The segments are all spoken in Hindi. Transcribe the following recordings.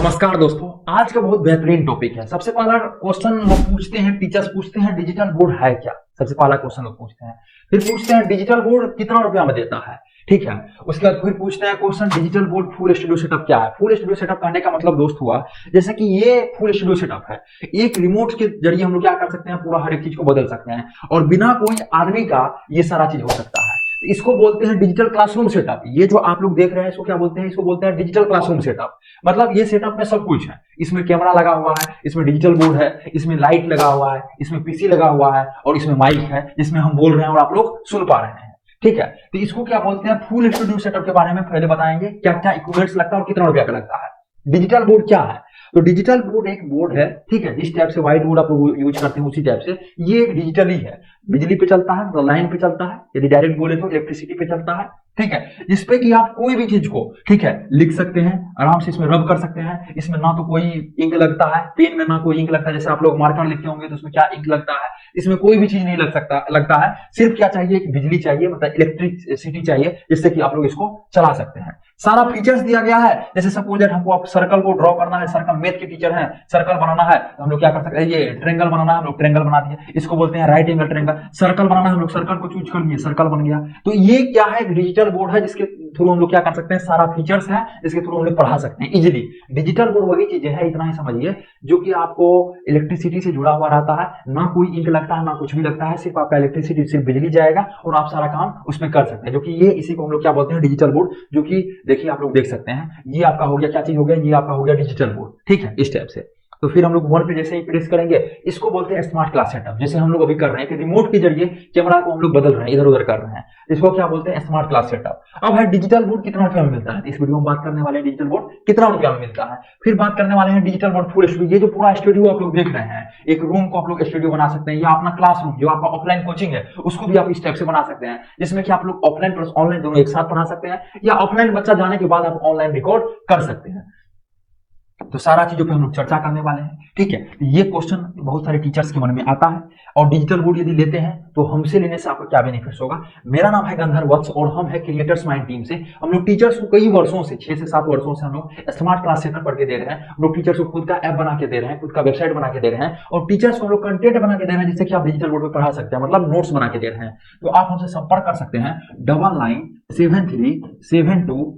नमस्कार दोस्तों, आज का बहुत बेहतरीन टॉपिक है। सबसे पहला क्वेश्चन लोग पूछते हैं, टीचर्स पूछते हैं, डिजिटल बोर्ड है क्या? सबसे पहला क्वेश्चन लोग पूछते हैं। फिर पूछते हैं डिजिटल बोर्ड कितना रुपया में देता है, ठीक है। उसके बाद फिर पूछते हैं question digital board full studio setup क्या है। फुल स्टूडियो सेटअप करने का मतलब दोस्त हुआ जैसे कि ये फुल स्टूडियो सेटअप है, एक रिमोट के जरिए हम लोग क्या कर सकते हैं, पूरा हर एक चीज को बदल सकते हैं और बिना कोई आदमी का ये सारा चीज हो सकता है। इसको बोलते हैं डिजिटल क्लासरूम सेटअप। ये जो आप लोग देख रहे हैं इसको क्या बोलते हैं? इसको बोलते हैं डिजिटल क्लासरूम सेटअप। मतलब ये सेटअप में सब कुछ है, इसमें कैमरा लगा हुआ है, इसमें डिजिटल बोर्ड है, इसमें लाइट लगा हुआ है, इसमें पीसी लगा हुआ है और इसमें माइक है जिसमें हम बोल रहे हैं और आप लोग सुन पा रहे हैं, ठीक है। तो इसको क्या बोलते हैं? फुल स्टूडियो सेटअप के बारे में पहले बताएंगे, क्या क्या इक्विपमेंट्स लगता है और कितना रुपया का लगता है। डिजिटल बोर्ड क्या है? तो डिजिटल बोर्ड एक बोर्ड है, ठीक है, जिस टाइप से व्हाइट बोर्ड आप लोग यूज करते हैं उसी टाइप से ये एक डिजिटल ही है। बिजली पे चलता है, मतलब लाइन पे चलता है, यदि डायरेक्ट बोले तो इलेक्ट्रिसिटी पे चलता है, ठीक है। जिसपे कि आप कोई भी चीज को, ठीक है, लिख सकते हैं, आराम से इसमें रब कर सकते हैं। इसमें ना तो कोई इंक लगता है, पेन में ना कोई इंक लगता है। जैसे आप लोग मार्कर लिखते होंगे तो उसमें क्या इंक लगता है, इसमें कोई भी चीज नहीं लगता है। सिर्फ क्या चाहिए, कि बिजली चाहिए, मतलब इलेक्ट्रिसिटी चाहिए, जिससे कि आप लोग इसको चला सकते हैं। सारा फीचर्स दिया गया है। जैसे सपोज दैट हमको आप सर्कल को ड्रॉ करना है, सर्कल मैथ के टीचर हैं, सर्कल बनाना है तो हम लोग क्या कर सकते हैं, ये ट्रायंगल बनाना है, हम लोग ट्रायंगल बना दिए, इसको बोलते हैं राइट एंगल ट्रायंगल। सर्कल बनाना है, हम लोग सर्कल को चूज कर लिए, सर्कल बन गया। तो ये क्या है, एक डिजिटल बोर्ड है जिसके थ्रू हम लोग क्या कर सकते हैं, सारा फीचर्स है जिसके थ्रू हम लोग पढ़ा सकते हैं इजीली। डिजिटल बोर्ड वही चीज है, इतना ही समझिए, जो कि आपको इलेक्ट्रिसिटी से जुड़ा हुआ रहता है, ना कोई इंक लगता है ना कुछ भी लगता है, सिर्फ आपका इलेक्ट्रिसिटी, सिर्फ बिजली जाएगा और आप सारा काम उसमें कर सकते हैं। जो कि ये इसी को हम लोग क्या बोलते हैं, डिजिटल बोर्ड। जो कि देखिए आप लोग देख सकते हैं, ये आपका हो गया, क्या चीज हो गया, ये आपका हो गया डिजिटल बोर्ड, ठीक है, इस टाइप से। तो फिर हम लोग वन पे जैसे ही प्रेस करेंगे, इसको बोलते हैं स्मार्ट क्लास सेटअप। जैसे हम लोग अभी कर रहे हैं कि रिमोट के जरिए कैमरा को हम लोग बदल रहे हैं, इधर उधर कर रहे हैं, इसको क्या बोलते हैं, स्मार्ट क्लास सेटअप। अब है डिजिटल बोर्ड कितना रुपया में मिलता है, इस वीडियो में बात करने वाले हैं डिजिटल बोर्ड कितना रुपया में मिलता है। फिर बात करने वाले हैं डिजिटल बोर्ड फुल स्टूडियो। ये जो पूरा स्टूडियो आप लोग देख रहे हैं, एक रूम को आप लोग स्टूडियो बना सकते हैं, या अपना क्लासरूम जो आपका ऑफलाइन कोचिंग है उसको भी आप इस टाइप से बना सकते हैं, जिसमें कि आप लोग ऑफलाइन प्लस ऑनलाइन दोनों एक साथ पढ़ा सकते हैं, या ऑफलाइन बच्चा जाने के बाद आप ऑनलाइन रिकॉर्ड कर सकते हैं। तो सारा चीजों पे हम लोग चर्चा करने वाले हैं, ठीक है। ये क्वेश्चन बहुत सारे टीचर्स के मन में आता है। और डिजिटल बोर्ड यदि लेते हैं तो हमसे लेने से आपको क्या बेनिफिट्स होगा। मेरा नाम है गंधर्व वत्स और हम है क्रिएटर्स माइंड टीम से। हम लोग टीचर्स को कई वर्षों से, 6 से 7 वर्षों से हम लोग स्मार्ट क्लास सेटअप पढ़ के दे रहे हैं। हम लोग टीचर्स को खुद का ऐप बना के दे रहे हैं, खुद का वेबसाइट बना के दे रहे हैं, और टीचर्स को हम लोग कंटेंट बना के दे रहे हैं जिससे कि आप डिजिटल बोर्ड पे पढ़ा सकते हैं, मतलब नोट्स बना के दे रहे हैं। तो आप हमसे संपर्क कर सकते हैं 9973725719।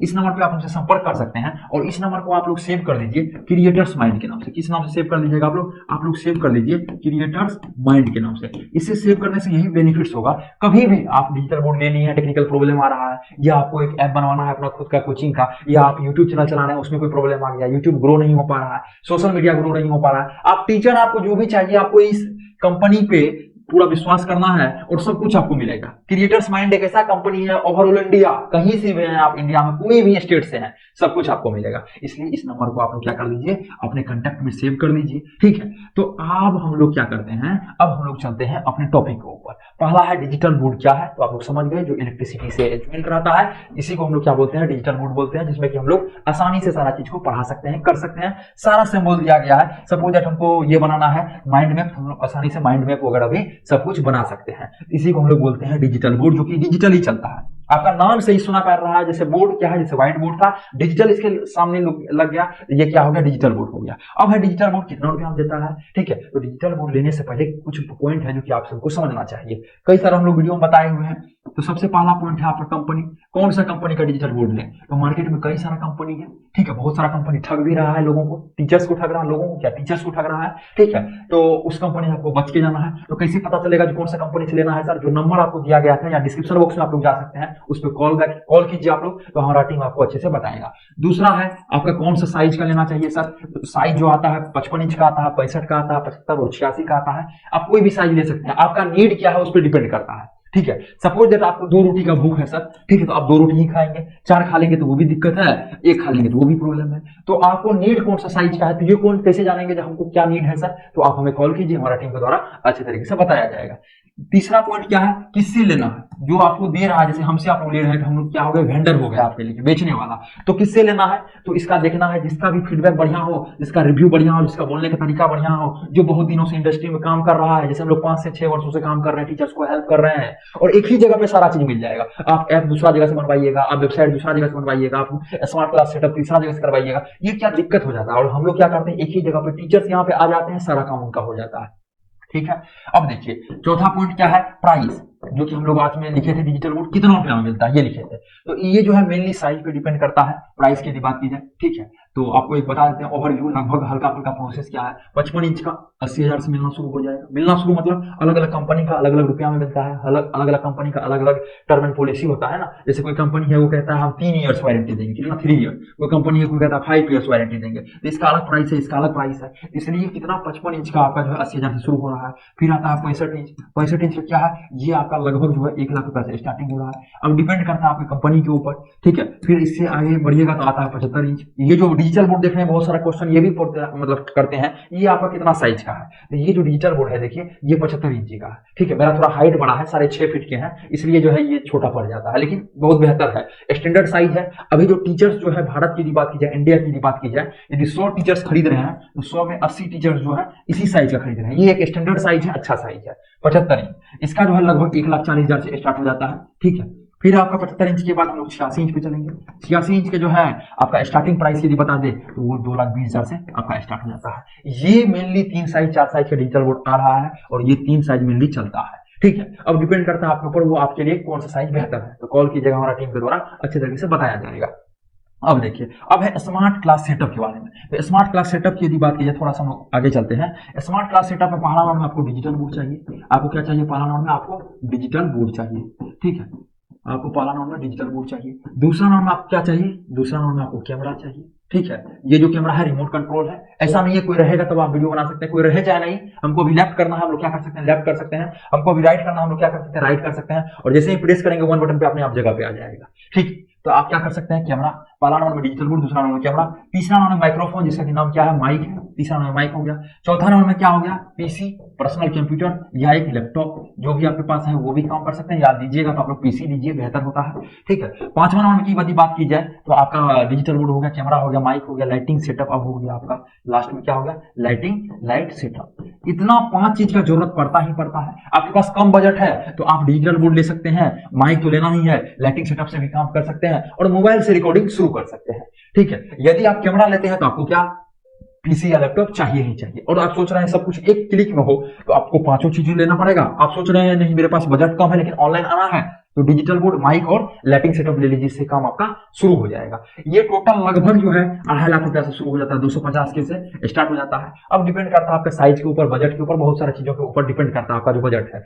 इस नंबर पे आप हमसे संपर्क कर सकते हैं और इस नंबर को आप लोग सेव कर लीजिए क्रिएटर्स माइंड के नाम से। किस नाम से सेव कर लीजिएगा आप लोग सेव कर लीजिए क्रिएटर्स माइंड के नाम से। इसे सेव करने से यही बेनिफिट्स होगा, कभी भी आप डिजिटल बोर्ड लेनी है, टेक्निकल प्रॉब्लम आ रहा है, या आपको एक ऐप बनवाना है अपना खुद का कोचिंग का, या आप यूट्यूब चैनल चला रहे हैं उसमें कोई प्रॉब्लम आ गया, यूट्यूब ग्रो नहीं हो पा रहा है, सोशल मीडिया ग्रो नहीं हो पा रहा है, आप टीचर, आपको जो भी चाहिए, आपको इस कंपनी पे पूरा विश्वास करना है और सब कुछ आपको मिलेगा। क्रिएटर्स माइंड एक ऐसा कंपनी है, ओवरऑल इंडिया, कहीं से भी हैं आप, इंडिया में कोई भी स्टेट से हैं, सब कुछ आपको मिलेगा। इसलिए इस नंबर को आप क्या कर लीजिए, अपने कांटेक्ट में सेव कर लीजिए, ठीक है। तो अब हम लोग क्या करते हैं, अब हम लोग चलते हैं अपने टॉपिक के ऊपर। पहला है डिजिटल बोर्ड क्या है, तो आप लोग समझ गए, जो इलेक्ट्रिसिटी से ज्वाइन रहता है, इसी को हम लोग क्या बोलते हैं, डिजिटल बोर्ड बोलते हैं, जिसमें कि हम लोग आसानी से सारा चीज को पढ़ा सकते हैं, कर सकते हैं। सारा सिंबल दिया गया है। सपोज दैट हमको ये बनाना है माइंड मैप, हम लोग आसानी से माइंड मैप वगैरह भी सब कुछ बना सकते हैं। इसी को हम लोग बोलते हैं डिजिटल बोर्ड, जो कि डिजिटल ही चलता है। आपका नाम से ही सुना पड़ रहा है, जैसे बोर्ड क्या है, जैसे व्हाइट बोर्ड था, डिजिटल इसके सामने लग गया, ये क्या हो गया, डिजिटल बोर्ड हो गया। अब है डिजिटल बोर्ड कितना रुपया देता है, ठीक है। तो डिजिटल बोर्ड लेने से पहले कुछ पॉइंट है जो कि आप सबको समझना चाहिए। कई सारे हम लोग वीडियो में बताए हुए हैं। तो सबसे पहला पॉइंट है आपका कंपनी, कौन सा कंपनी का डिजिटल बोर्ड लें। तो मार्केट में कई सारा कंपनी है, ठीक है, बहुत सारा कंपनी ठग भी रहा है लोगों को, टीचर्स को ठग रहा है, लोगों को क्या, टीचर्स को ठग रहा है, ठीक है। तो उस कंपनी से आपको बच के जाना है। तो कैसे पता चलेगा जो कौन सा कंपनी से लेना है सर, जो नंबर आपको दिया गया था या डिस्क्रिप्शन बॉक्स में आप लोग जा सकते हैं, उस पर कॉल कीजिए आप लोग, तो हमारा टीम आपको अच्छे से बताएगा। दूसरा है आपका कौन सा साइज का लेना चाहिए सर। तो साइज जो आता है 55 इंच का आता है, 65 का आता है, 75 और 86 का आता है। आप कोई भी साइज ले सकते हैं, आपका नीड क्या है उस पर डिपेंड करता है, ठीक है। सपोज दैट आपको 2 रोटी का भूख है सर, ठीक है, तो आप 2 रोटी ही खाएंगे, 4 खा लेंगे तो वो भी दिक्कत है, 1 खा लेंगे तो वो भी प्रॉब्लम है। तो आपको नीड कौन सा साइज का है, तो ये कौन कैसे जानेंगे जब हमको क्या नीड है सर, तो आप हमें कॉल कीजिए, हमारा टीम के द्वारा अच्छे तरीके से बताया जाएगा। तीसरा पॉइंट क्या है, किससे लेना है, जो आपको दे रहा है, जैसे हमसे आप लोग ले रहे हैं, हम लोग क्या हो गए, वेंडर हो गए आपके लिए, बेचने वाला। तो किससे लेना है, तो इसका देखना है जिसका भी फीडबैक बढ़िया हो, जिसका रिव्यू बढ़िया हो, जिसका बोलने का तरीका बढ़िया हो, जो बहुत दिनों से इंडस्ट्री में काम कर रहा है, जैसे हम लोग 5 से 6 वर्षों से काम कर रहे हैं, टीचर्स को हेल्प कर रहे हैं, और एक ही जगह पे सारा चीज मिल जाएगा। आप ऐप दूसरा जगह से बनवाइएगा, आप वेबसाइट दूसरा जगह से बनवाइएगा, आप स्मार्ट क्लास सेटअप तीसरा जगह से करवाइएगा, ये क्या दिक्कत हो जाता है। और हम लोग क्या करते हैं, एक ही जगह पे टीचर्स यहाँ पे आ जाते हैं, सारा काम उनका हो जाता है। ठीक है, अब देखिए चौथा पॉइंट क्या है, प्राइस, जो कि हम लोग आज में लिखे थे, डिजिटल बोर्ड कितना रुपया में मिलता है, ये लिखे थे। तो ये जो है मेनली साइज पे डिपेंड करता है, प्राइस की यदि बात की जाए। ठीक है, तो आपको एक बता देते हैं ओवरव्यू, लगभग हल्का फुल्का प्रोसेस क्या है। 55 इंच का 80,000 से मिलना शुरू हो जाएगा। मिलना शुरू मतलब अलग अलग कंपनी का अलग अलग रुपया में मिलता है, अलग अलग कंपनी का अलग अलग टर्म एंड पॉलिसी होता है ना। जैसे कोई कंपनी है वो कहता है हम 3 ईयर्स वारंटी देंगे, कितना 3 ईयर, कोई कंपनी है कोई कहता है 5 ईयर्स वारंटी देंगे, तो इसका अलग प्राइस है, इसका अलग प्राइस है। इसलिए कितना 55 इंच का आपका जो है 80,000 से शुरू हो रहा है। फिर आता है 65 इंच। 65 इंच का क्या है, ये आपका लगभग जो है 1 लाख रुपए से स्टार्टिंग हो रहा है। अब डिपेंड करता है आपकी कंपनी के ऊपर। ठीक है, फिर इससे आगे बढ़िएगा तो आता है 75 इंच। ये जो डिजिटल बोर्ड देख रहे हैं, बहुत सारा क्वेश्चन ये भी मतलब करते हैं, ये आपका कितना साइज का है। तो ये जो डिजिटल बोर्ड है देखिए, ये 75 इंच का है। ठीक है, मेरा थोड़ा हाइट बड़ा है, 6.5 फीट के हैं, इसलिए जो है ये छोटा पड़ जाता है, लेकिन बहुत बेहतर है, स्टैंडर्ड साइज है। अभी जो टीचर्स जो है भारत की बात की जाए, इंडिया की बात की जाए, यदि 100 टीचर्स खरीद रहे हैं तो 100 में 80 टीचर्स जो है इसी साइज का खरीद रहे हैं। ये एक स्टैंडर्ड साइज है, अच्छा साइज है 75 इंच। इसका जो है लगभग 1,40,000 से स्टार्ट हो जाता है। ठीक है, फिर आपका 75 इंच के बाद हम लोग 86 इंच पे चलेंगे। 86 इंच के जो है आपका स्टार्टिंग प्राइस यदि बता दे तो वो 2,20,000 से आपका स्टार्ट हो जाता है। ये मेनली 3 साइज 4 साइज का डिजिटल बोर्ड आ रहा है, और ये 3 साइज मेनली चलता है। ठीक है, अब डिपेंड करता है आपके ऊपर, वो आपके लिए कौन सा साइज बेहतर है। तो कॉल कीजिएगा, हमारा टीम के द्वारा अच्छे तरीके से बताया जाएगा। अब देखिए, अब है स्मार्ट क्लास सेटअप के बारे में। तो स्मार्ट क्लास सेटअप की यदि बात की जाए, थोड़ा सा हम आगे चलते हैं। स्मार्ट क्लास सेटअप में पहला नंबर में आपको डिजिटल बोर्ड चाहिए। आपको क्या चाहिए, पहला नंबर में आपको डिजिटल बोर्ड चाहिए। ठीक है, आपको पहला नंबर में डिजिटल बोर्ड चाहिए। दूसरा नंबर में आपको क्या चाहिए, दूसरा नंबर में आपको कैमरा चाहिए। ठीक है, ये जो कैमरा है रिमोट कंट्रोल है, ऐसा नहीं है कोई रहेगा तब आप वीडियो बना सकते हैं, कोई रहे चाहे नहीं। हमको अभी लेफ्ट करना है, हम लोग क्या कर सकते हैं, लेफ्ट कर सकते हैं। हमको अभी राइट करना है, हम लोग क्या कर सकते हैं, राइट कर सकते हैं। और जैसे ही प्रेस करेंगे 1 बटन पे अपने आप जगह पे आ जाएगा। ठीक, तो आप क्या कर सकते हैं, कैमरा, पहला नंबर में डिजिटल बोर्ड, दूसरा नंबर में कैमरा, तीसरा नंबर में माइक्रोफोन, जिसका कि नाम क्या है, माइक है, तीसरा नंबर में माइक हो गया। चौथा नंबर में क्या हो गया, पीसी, पर्सनल कंप्यूटर या एक लैपटॉप, जो भी आपके पास है वो भी काम कर सकते हैं। याद दीजिएगा तो आप लोग पीसी लीजिए, बेहतर होता है। ठीक है, पांचवा नंबर की यदि बात की जाए तो आपका डिजिटल बोर्ड हो गया, कैमरा हो गया, माइक हो गया, लाइटिंग सेटअप अब हो गया आपका, लास्ट में क्या हो गया, लाइट सेटअप। इतना 5 चीज का जरूरत पड़ता ही पड़ता है। आपके पास कम बजट है तो आप डिजिटल बोर्ड ले सकते हैं, माइक तो लेना ही है, लाइटिंग सेटअप से भी काम कर सकते हैं, और मोबाइल से रिकॉर्डिंग शुरू कर सकते हैं। ठीक है, यदि आप कैमरा लेते हैं तो आपको क्या, पीसी या लैपटॉप चाहिए ही चाहिए। और आप सोच रहे हैं सब कुछ एक क्लिक में हो, तो आपको 5 चीजें लेना पड़ेगा। आप सोच रहे हैं नहीं मेरे पास बजट कम है लेकिन ऑनलाइन आना है, तो डिजिटल बोर्ड, माइक और लाइटिंग सेटअप ले लीजिए, इससे काम आपका शुरू हो जाएगा। ये टोटल लगभग जो है 2.5 लाख रुपया से शुरू हो जाता है, 250 के से स्टार्ट हो जाता है। अब डिपेंड करता है आपके साइज के ऊपर, बजट के ऊपर, बहुत सारी चीजों के ऊपर डिपेंड करता है आपका जो बजट है।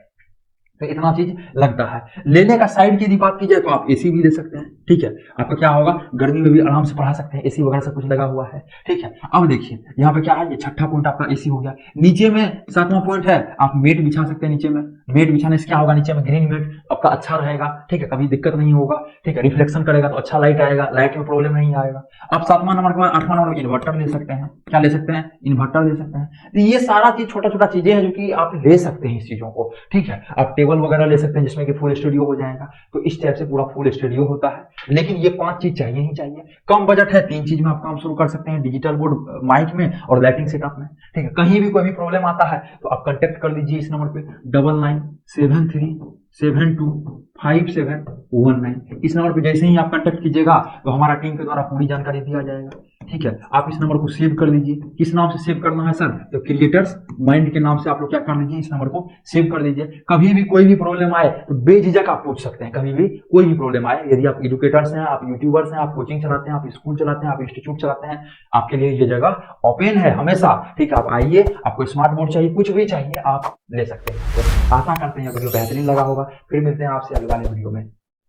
तो इतना चीज लगता है। लेने का साइड की यदि बात की जाए तो आप एसी भी ले सकते हैं। ठीक है, आपका क्या होगा, गर्मी में भी आराम से पढ़ा सकते हैं, एसी वगैरह सब कुछ लगा हुआ है। ठीक है, अब देखिए यहाँ पे क्या है, ये छठा पॉइंट आपका एसी हो गया। नीचे में 7वां पॉइंट है, आप मेट बिछा सकते हैं नीचे में। मेट बिछाने से क्या होगा, नीचे में ग्रीन मेट आपका अच्छा रहेगा। ठीक है, कभी दिक्कत नहीं होगा। ठीक है, रिफ्लेक्शन करेगा तो अच्छा लाइट आएगा, लाइट में प्रॉब्लम नहीं आएगा। आप 7वां नंबर के बाद 8वां नंबर इन्वर्टर ले सकते हैं। क्या ले सकते हैं, इन्वर्टर ले सकते हैं। तो ये सारा चीज छोटा छोटा चीजें हैं जो कि आप ले सकते हैं इस चीजों को। ठीक है, आप टेबल वगैरह ले सकते हैं जिसमें कि फुल स्टूडियो हो जाएगा। तो इस टाइप से पूरा फुल स्टूडियो होता है, लेकिन ये 5 चीज चाहिए ही चाहिए। कम बजट है, 3 चीज में आप काम शुरू कर सकते हैं, डिजिटल बोर्ड, माइक में और लाइटिंग सेटअप में। ठीक है, कहीं भी कोई भी प्रॉब्लम आता है तो आप कांटेक्ट कर लीजिए इस नंबर पे 9973725719। इस नंबर पे जैसे ही आप कांटेक्ट कीजिएगा तो हमारा टीम के द्वारा पूरी जानकारी दिया जाएगा। ठीक है, आप इस नंबर को सेव कर लीजिए। किस नाम से सेव करना है सर, तो क्रिएटर्स माइंड के नाम से आप लोग क्या कर लीजिए, इस नंबर को सेव कर लीजिए। कभी भी कोई भी प्रॉब्लम आए तो बेझिझक आप पूछ सकते हैं, कभी भी कोई भी प्रॉब्लम आए। यदि आप एजुकेटर्स हैं, आप यूट्यूबर्स हैं, आप कोचिंग चलाते हैं, आप स्कूल चलाते हैं, आप इंस्टीट्यूट चलाते हैं, आपके लिए ये जगह ओपन है हमेशा। ठीक है, आप आइए, आपको स्मार्ट बोर्ड चाहिए, कुछ भी चाहिए आप ले सकते हैं। तो आशा करते हैं वीडियो बेहतरीन लगा होगा। फिर मिलते हैं आपसे अगले वाले वीडियो में।